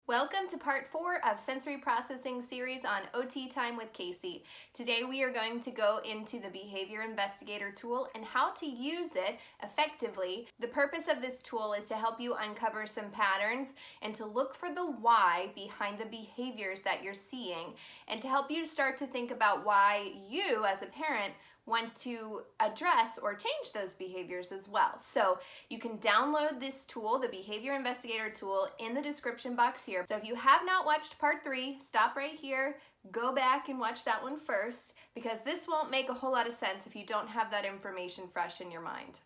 Welcome to part 4 of Sensory Processing series on OT Time with Casey. Today we are going to go into the Behavior Investigator tool and how to use it effectively. The purpose of this tool is to help you uncover some patterns and to look for the why behind the behaviors that you're seeing, and to help you start to think about why you as a parent want to address or change those behaviors as well. So you can download this tool, the Behavior Investigator tool, in the description box here. So if you have not watched part 3, stop right here, go back and watch that one first, because this won't make a whole lot of sense if you don't have that information fresh in your mind.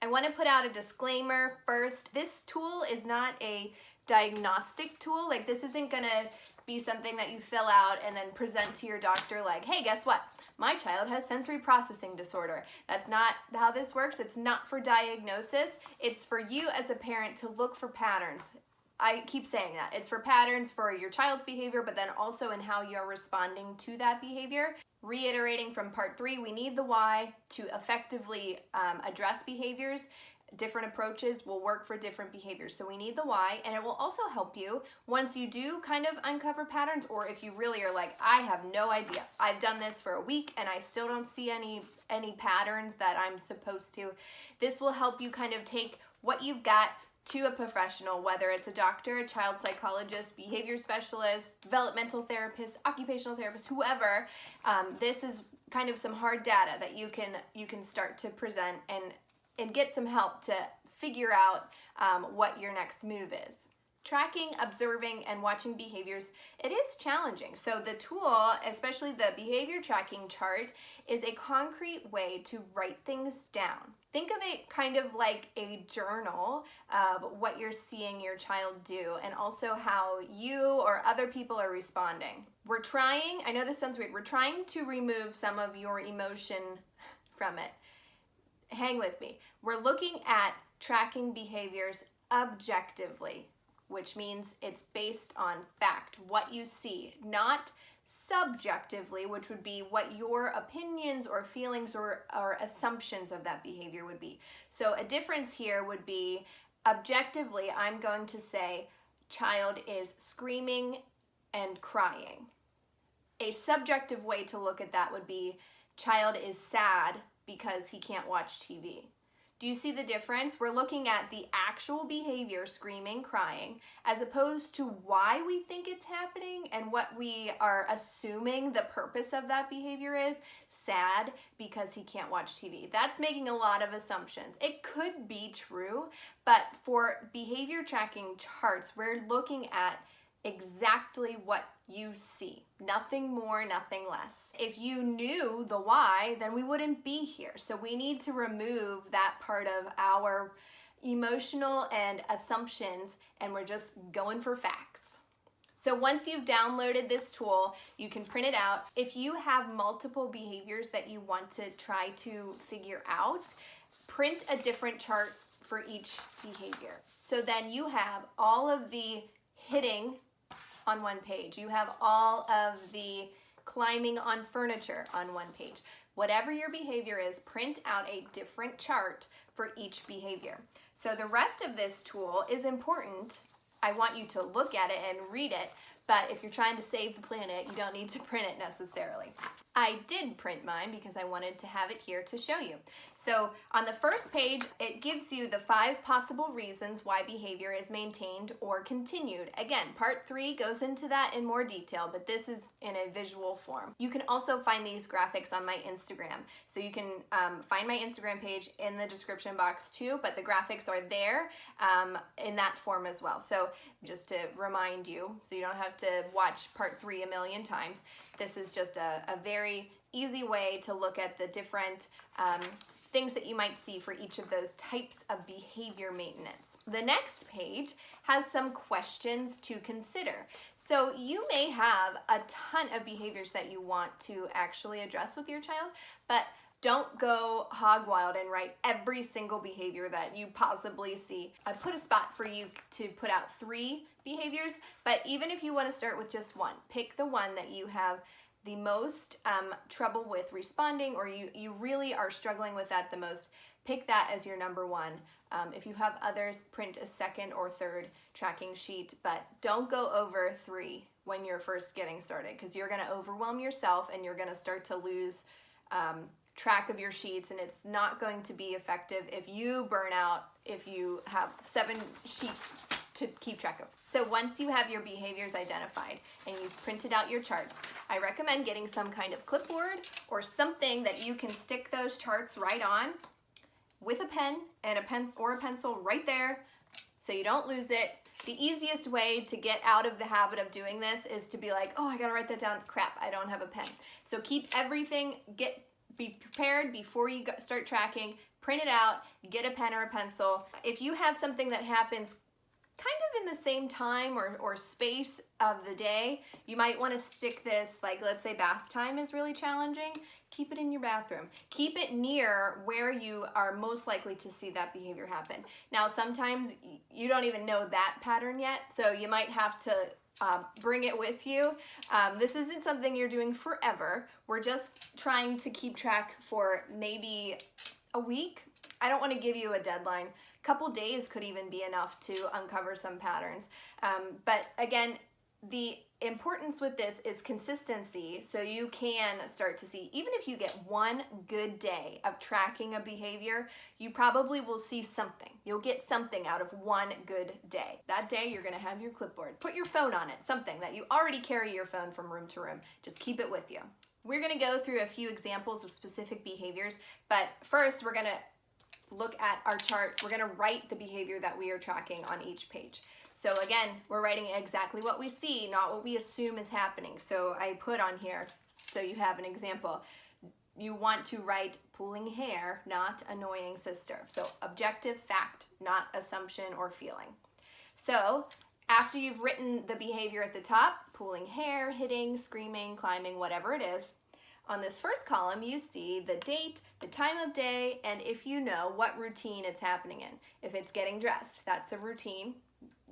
I want to put out a disclaimer first. This tool is not a diagnostic tool. Like, this isn't going to be something that you fill out and then present to your doctor like, hey, guess what? My child has sensory processing disorder. That's not how this works. It's not for diagnosis. It's for you as a parent to look for patterns. I keep saying that. It's for patterns for your child's behavior, but then also in how you're responding to that behavior. Reiterating from part 3, we need the why to effectively address behaviors. Different approaches will work for different behaviors. So we need the why, and it will also help you once you do kind of uncover patterns, or if you really are like, I have no idea. I've done this for a week and I still don't see any patterns that I'm supposed to. This will help you kind of take what you've got to a professional, whether it's a doctor, a child psychologist, behavior specialist, developmental therapist, occupational therapist, whoever. This is kind of some hard data that you can start to present and get some help to figure out what your next move is. Tracking, observing, and watching behaviors, it is challenging. So the tool, especially the behavior tracking chart, is a concrete way to write things down. Think of it kind of like a journal of what you're seeing your child do, and also how you or other people are responding. We're trying, I know this sounds weird, we're trying to remove some of your emotion from it. Hang with me. We're looking at tracking behaviors objectively, which means it's based on fact, what you see, not subjectively, which would be what your opinions or feelings or assumptions of that behavior would be. So a difference here would be, objectively, I'm going to say child is screaming and crying. A subjective way to look at that would be child is sad because he can't watch TV. Do you see the difference? We're looking at the actual behavior, screaming, crying, as opposed to why we think it's happening and what we are assuming the purpose of that behavior is. Sad because he can't watch TV. That's making a lot of assumptions. It could be true, but for behavior tracking charts, we're looking at exactly what you see. Nothing more, nothing less. If you knew the why, then we wouldn't be here. So we need to remove that part of our emotional and assumptions, and we're just going for facts. So once you've downloaded this tool, you can print it out. If you have multiple behaviors that you want to try to figure out, print a different chart for each behavior. So then you have all of the hitting on one page. You have all of the climbing on furniture on one page. Whatever your behavior is, print out a different chart for each behavior. So the rest of this tool is important. I want you to look at it and read it, but if you're trying to save the planet, you don't need to print it necessarily. I did print mine because I wanted to have it here to show you. So on the first page, it gives you the 5 possible reasons why behavior is maintained or continued. Again, part 3 goes into that in more detail, but this is in a visual form. You can also find these graphics on my Instagram. So you can find my Instagram page in the description box too, but the graphics are there in that form as well. So just to remind you, so you don't have to watch part 3 a million times, this is just a very easy way to look at the different things that you might see for each of those types of behavior maintenance. The next page has some questions to consider. So you may have a ton of behaviors that you want to actually address with your child, but don't go hog wild and write every single behavior that you possibly see. I put a spot for you to put out 3 behaviors, but even if you want to start with just one, pick the one that you have the most trouble with responding, or you really are struggling with that the most, pick that as your number one. If you have others, print a second or third tracking sheet, but don't go over 3 when you're first getting started, because you're going to overwhelm yourself and you're going to start to lose track of your sheets, and it's not going to be effective if you burn out if you have 7 sheets to keep track of. So once you have your behaviors identified and you've printed out your charts, I recommend getting some kind of clipboard or something that you can stick those charts right on with a pen and a pencil right there so you don't lose it. The easiest way to get out of the habit of doing this is to be like, oh, I gotta write that down. Crap, I don't have a pen. So keep everything, be prepared before you start tracking, print it out, get a pen or a pencil. If you have something that happens kind of in the same time or space of the day, you might want to stick this, like let's say bath time is really challenging, keep it in your bathroom. Keep it near where you are most likely to see that behavior happen. Now sometimes you don't even know that pattern yet, so you might have to bring it with you. This isn't something you're doing forever. We're just trying to keep track for maybe a week. I don't want to give you a deadline. A couple days could even be enough to uncover some patterns. But again, the importance with this is consistency, so you can start to see, even if you get one good day of tracking a behavior, you probably will see something. You'll get something out of one good day. That day you're gonna have your clipboard. Put your phone on it, something that you already carry your phone from room to room. Just keep it with you. We're gonna go through a few examples of specific behaviors, but first we're gonna look at our chart. We're gonna write the behavior that we are tracking on each page. So again, we're writing exactly what we see, not what we assume is happening. So I put on here, so you have an example. You want to write pulling hair, not annoying sister. So objective fact, not assumption or feeling. So after you've written the behavior at the top, pulling hair, hitting, screaming, climbing, whatever it is, on this first column, you see the date, the time of day, and if you know what routine it's happening in. If it's getting dressed, that's a routine.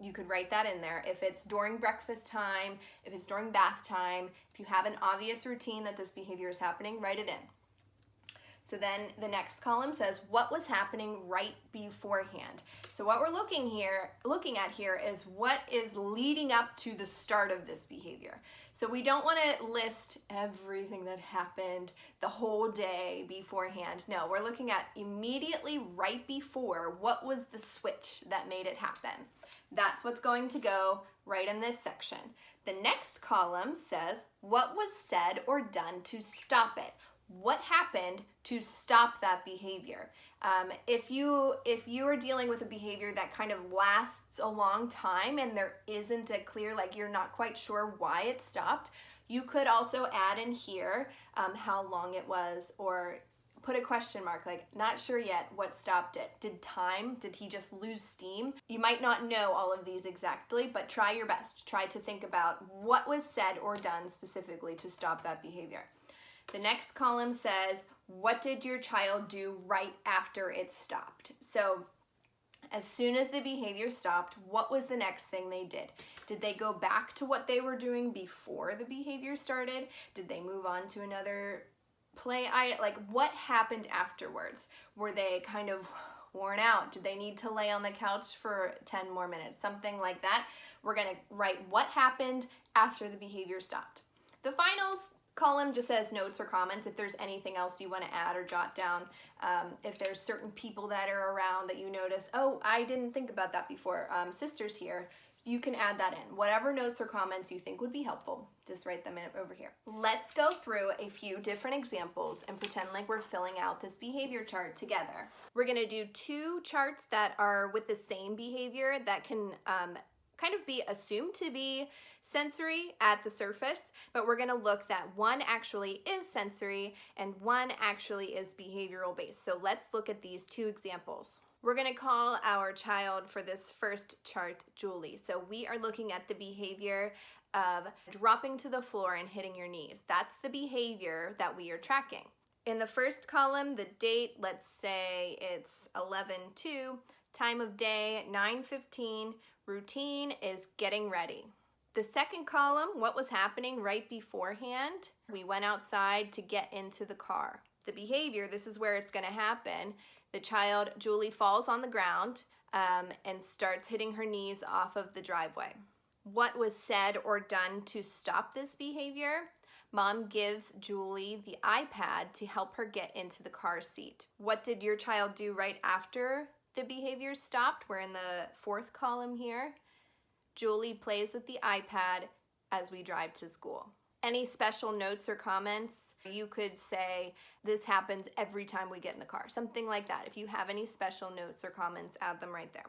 You could write that in there. If it's during breakfast time, if it's during bath time, if you have an obvious routine that this behavior is happening, write it in. So then the next column says what was happening right beforehand. So what we're looking at here is what is leading up to the start of this behavior. So we don't want to list everything that happened the whole day beforehand. No, we're looking at immediately right before, what was the switch that made it happen. That's what's going to go right in this section. The next column says what was said or done to stop it. What happened to stop that behavior? If you are dealing with a behavior that kind of lasts a long time and there isn't a clear, like you're not quite sure why it stopped, you could also add in here how long it was, or put a question mark, like not sure yet what stopped it. Did he just lose steam? You might not know all of these exactly, but try your best. Try to think about what was said or done specifically to stop that behavior. The next column says, what did your child do right after it stopped? So as soon as the behavior stopped, what was the next thing they did? Did they go back to what they were doing before the behavior started? Did they move on to another play? Like what happened afterwards? Were they kind of worn out? Did they need to lay on the couch for 10 more minutes? Something like that. We're gonna write what happened after the behavior stopped. The final column just says notes or comments if there's anything else you want to add or jot down. If there's certain people that are around that you notice, oh, I didn't think about that before, sister's here, you can add that in. Whatever notes or comments you think would be helpful, just write them in over here. Let's go through a few different examples and pretend like we're filling out this behavior chart together. We're gonna do 2 charts that are with the same behavior that can kind of be assumed to be sensory at the surface, but we're gonna look that one actually is sensory and one actually is behavioral based. So let's look at these 2 examples. We're gonna call our child for this first chart Julie. So we are looking at the behavior of dropping to the floor and hitting your knees. That's the behavior that we are tracking. In the first column, the date, let's say it's 11/2, time of day 9:15, routine is getting ready. The second column, what was happening right beforehand? We went outside to get into the car. The behavior, this is where it's going to happen. The child, Julie, falls on the ground and starts hitting her knees off of the driveway. What was said or done to stop this behavior? Mom gives Julie the iPad to help her get into the car seat. What did your child do right after the behavior stopped? We're in the fourth column here. Julie plays with the iPad as we drive to school. Any special notes or comments? You could say, this happens every time we get in the car. Something like that. If you have any special notes or comments, add them right there.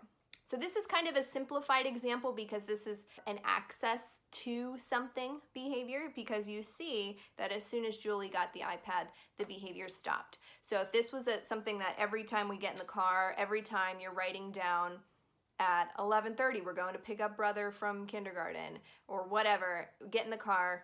So this is kind of a simplified example because this is an access to something behavior, because you see that as soon as Julie got the iPad, the behavior stopped. So if this was something that every time we get in the car, every time you're writing down at 11:30, we're going to pick up brother from kindergarten or whatever, get in the car,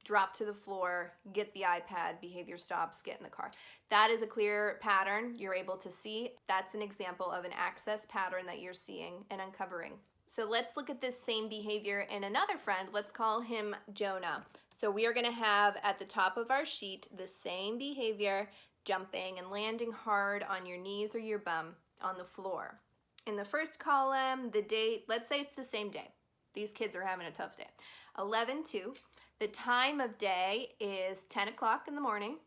drop to the floor, get the iPad, behavior stops, get in the car. That is a clear pattern you're able to see. That's an example of an access pattern that you're seeing and uncovering. So let's look at this same behavior in another friend. Let's call him Jonah. So we are going to have at the top of our sheet the same behavior, jumping and landing hard on your knees or your bum on the floor. In the first column, the date, let's say it's the same day. These kids are having a tough day. 11/2. The time of day is 10 o'clock in the morning,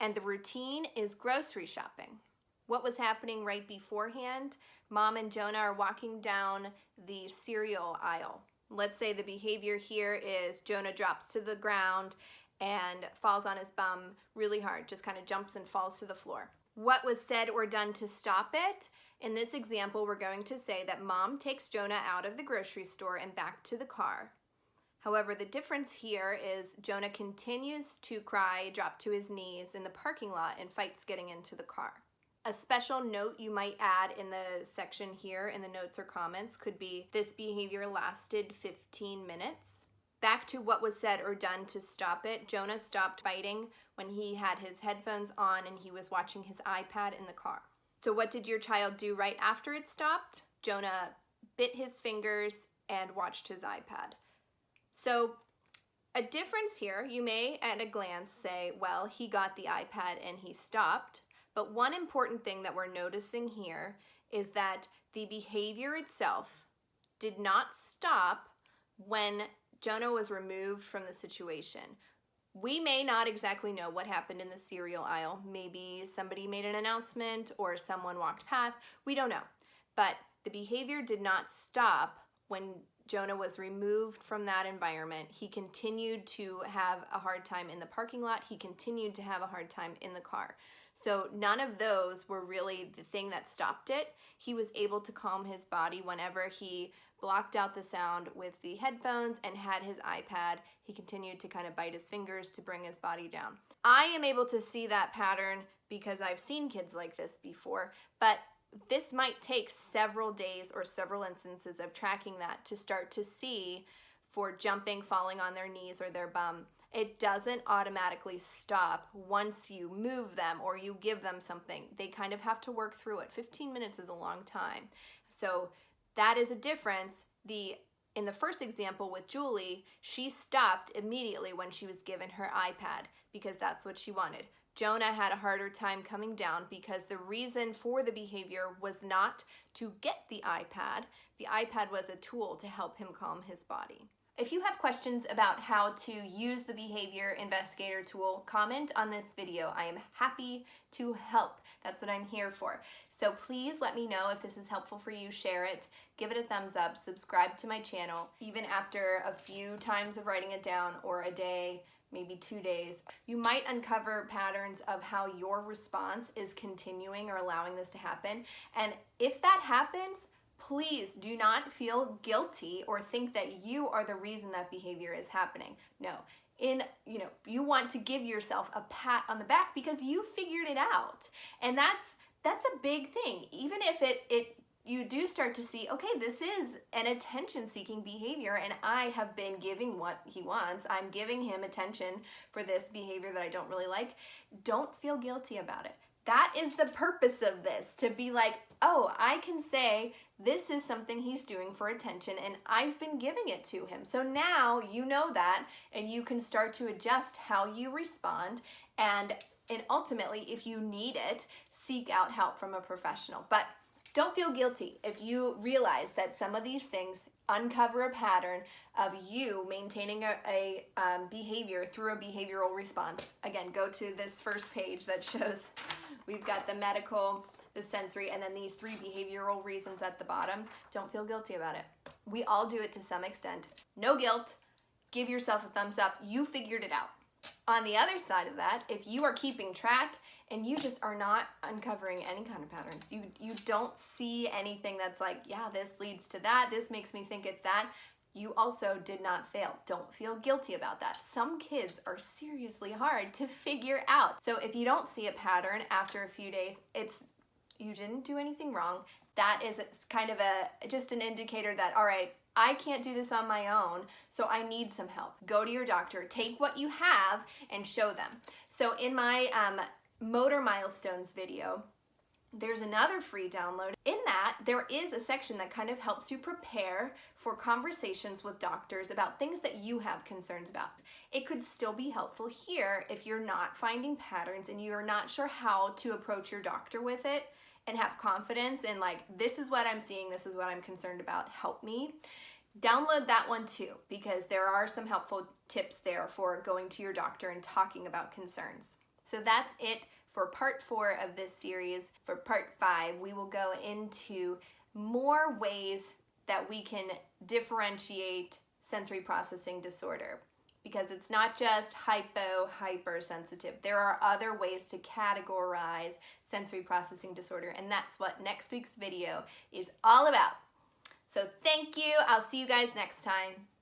and the routine is grocery shopping. What was happening right beforehand? Mom and Jonah are walking down the cereal aisle. Let's say the behavior here is Jonah drops to the ground and falls on his bum really hard, just kind of jumps and falls to the floor. What was said or done to stop it? In this example, we're going to say that Mom takes Jonah out of the grocery store and back to the car. However, the difference here is Jonah continues to cry, drop to his knees in the parking lot, and fights getting into the car. A special note you might add in the section here in the notes or comments could be, this behavior lasted 15 minutes. Back to what was said or done to stop it. Jonah stopped fighting when he had his headphones on and he was watching his iPad in the car. So what did your child do right after it stopped? Jonah bit his fingers and watched his iPad. So a difference here, you may at a glance say, well, he got the iPad and he stopped. But one important thing that we're noticing here is that the behavior itself did not stop when Jonah was removed from the situation. We may not exactly know what happened in the cereal aisle. Maybe somebody made an announcement or someone walked past. We don't know. But the behavior did not stop when Jonah was removed from that environment. He continued to have a hard time in the parking lot. He continued to have a hard time in the car. So none of those were really the thing that stopped it. He was able to calm his body whenever he blocked out the sound with the headphones and had his iPad. He continued to kind of bite his fingers to bring his body down. I am able to see that pattern because I've seen kids like this before, but this might take several days or several instances of tracking that to start to see for jumping, falling on their knees or their bum. It doesn't automatically stop once you move them or you give them something. They kind of have to work through it. 15 minutes is a long time. So that is a difference. In the first example with Julie, she stopped immediately when she was given her iPad because that's what she wanted. Jonah had a harder time coming down because the reason for the behavior was not to get the iPad. The iPad was a tool to help him calm his body. If you have questions about how to use the Behavior Investigator tool, comment on this video. I am happy to help. That's what I'm here for. So please let me know if this is helpful for you. Share it, give it a thumbs up, subscribe to my channel. Even after a few times of writing it down or a day, maybe 2 days, you might uncover patterns of how your response is continuing or allowing this to happen. And if that happens, please do not feel guilty or think that you are the reason that behavior is happening. No, you want to give yourself a pat on the back because you figured it out. And that's a big thing. Even if you do start to see, okay, this is an attention-seeking behavior and I have been giving what he wants. I'm giving him attention for this behavior that I don't really like. Don't feel guilty about it. That is the purpose of this, to be like, oh, I can say this is something he's doing for attention and I've been giving it to him. So now you know that and you can start to adjust how you respond, and ultimately, if you need it, seek out help from a professional. But don't feel guilty if you realize that some of these things uncover a pattern of you maintaining a behavior through a behavioral response. Again, go to this first page that shows we've got the medical, the sensory, and then these 3 behavioral reasons at the bottom. Don't feel guilty about it. We all do it to some extent. No guilt. Give yourself a thumbs up. You figured it out. On the other side of that, if you are keeping track and you just are not uncovering any kind of patterns, you don't see anything that's like, yeah, this leads to that, this makes me think it's that, you also did not fail. Don't feel guilty about that. Some kids are seriously hard to figure out. So if you don't see a pattern after a few days, you didn't do anything wrong. That is kind of just an indicator that, all right, I can't do this on my own, so I need some help. Go to your doctor, take what you have and show them. So in my motor milestones video, there's another free download. In that, there is a section that kind of helps you prepare for conversations with doctors about things that you have concerns about. It could still be helpful here if you're not finding patterns and you're not sure how to approach your doctor with it and have confidence in like, this is what I'm seeing, this is what I'm concerned about, help me. Download that one too, because there are some helpful tips there for going to your doctor and talking about concerns. So that's it for part 4 of this series. For part 5, we will go into more ways that we can differentiate sensory processing disorder, because it's not just hypersensitive. There are other ways to categorize sensory processing disorder, and that's what next week's video is all about. So thank you. I'll see you guys next time.